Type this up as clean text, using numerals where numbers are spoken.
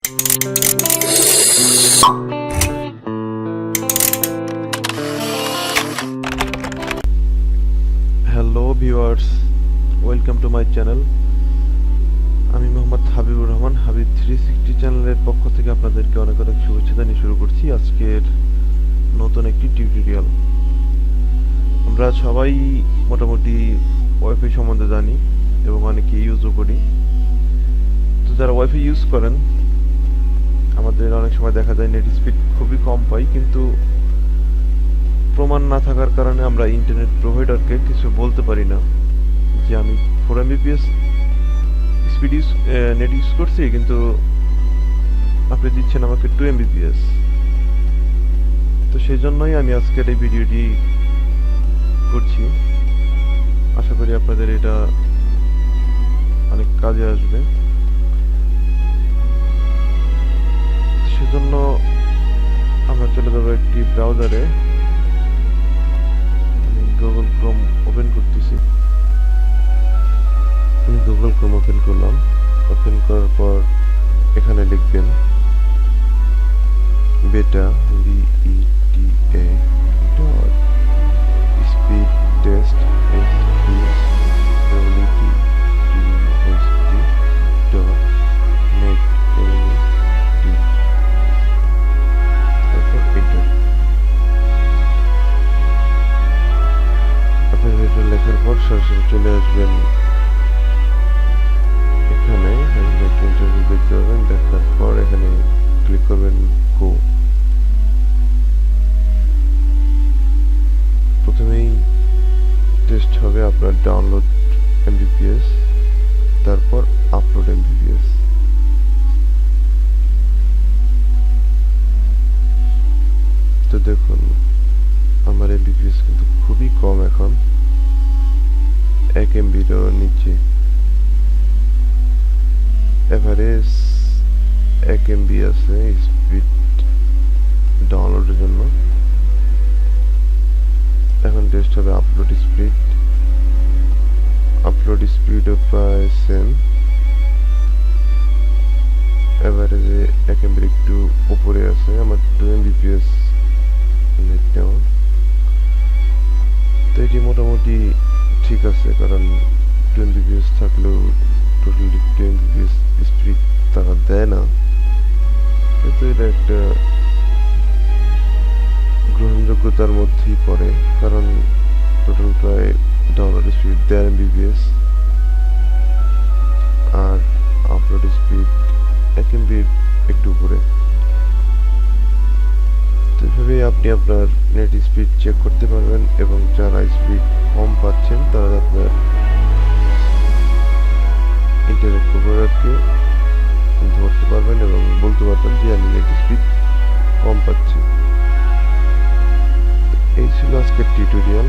Hello viewers, welcome to my channel. আমি মোহাম্মদ হাবিবুর রহমান, হাবিব 360 চ্যানেলের পক্ষ থেকে আপনাদেরকে অনেক অনেক শুভেচ্ছা জানিয়ে শুরু করছি আজকের নতুন একটি টিউটোরিয়াল। আমরা সবাই মোটামুটি ওয়াইফাই সম্বন্ধে জানি এবং অনেকে ইউজও করি। তো যারা ওয়াইফাই ইউজ করেন, আমাদের অনেক সময় দেখা যায় নেট স্পিড খুবই কম পাই, কিন্তু প্রমাণ না থাকার কারণে আমরা ইন্টারনেট প্রোভাইডারকে কিছু বলতে পারি না যে আমি 4 Mbps স্পিড নেট ইউজ করছি, কিন্তু আপনি দিচ্ছেন আমাকে 2 Mbps। তো সেই জন্যই আমি আজকের এই ভিডিওটি করছি। আশা করি আপনাদের এটা অনেক কাজে আসবে। সেজন্য আমরা চলে যাবো একটি ব্রাউজারে। আমি গুগল ক্রোম ওপেন করতেছি। আমি গুগল ক্রোম ওপেন করলাম। ওপেন করার পর এখানে লিখবেন বেটা BETA dot speed test dot net. আপনার এটা লেখার পর সরাসরি চলে আসবেন এখানে। ইন্টারভিউ দেখতে পাবেন। দেখার পর এখানে ক্লিক করবেন গো। প্রথমেই টেস্ট হবে আপনার ডাউনলোড MBPS, তারপর আপলোড MBPS। তো দেখুন আমার MBPS কিন্তু খুবই কম, এখন 1 MB'রও নিচে। এভারেজ 1 MB আছে স্পিড ডাউনলোডের জন্য। এখন টেস্ট হবে আপলোড স্পিড। আপলোড স্পিডও প্রায় সেম, এভারেজে 1 MB একটু উপরে আছে। আমার 2 Mbps নেট নেওয়া। তো এটি মোটামুটি ঠিক আছে, কারণ 2 Mbps থাকলেও টোটালি 2 Mbps স্পিড তারা দেয় না, কিন্তু এটা একটা গ্রহণযোগ্যতার মধ্যেই পড়ে, কারণ টোটাল প্রায় ডাউনলোড স্পিড 1.5 Mbps আর আপলোড স্পিড 1 MB একটু উপরে। তো এভাবেই আপনি আপনার নেট স্পিড চেক করতে পারবেন, এবং যারা স্পিড কম পাচ্ছেন তারা আপনার ইন্টারনেট প্রোভাইডারকে ধরতে পারবেন এবং বলতে পারবেন যে আমি নেট স্পিড কম পাচ্ছি। এই ছিল আজকের টিউটোরিয়াল।